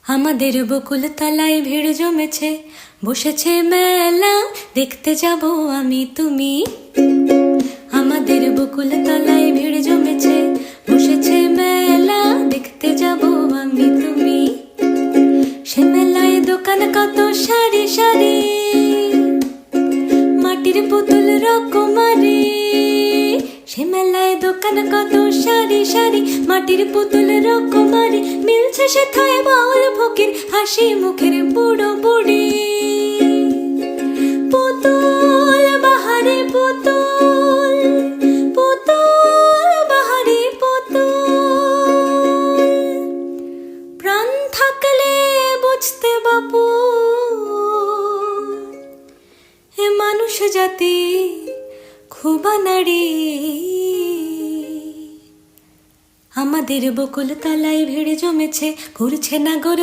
আমাদের বকুল তলায় ভিড় জমেছে, বসেছে মেলা, দেখতে যাব আমি তুমি। আমাদের বকুল তলায় ভিড় জমেছে, বসেছে মেলা, দেখতে যাব আমি তুমি। সে মেলায় দোকান কত সারি সারি, মাটির পুতুল রকমারি। সে মেলায় দোকান কত সারি সারি, মাটির পুতুল রকমারি। মিলছে সেথায় বাউল ফকির, হাসি মুখের বুড়ো বুড়ি। পুতুল বাহারি পুতুল, পুতুল বাহারি পুতুল। প্রাণ থাকলে বুঝতে বাপু, এ মানুষ জাতি খুব নারী। আমাদের বকুল তলায় ভিড় জমেছে, ঘুরছে না গরু।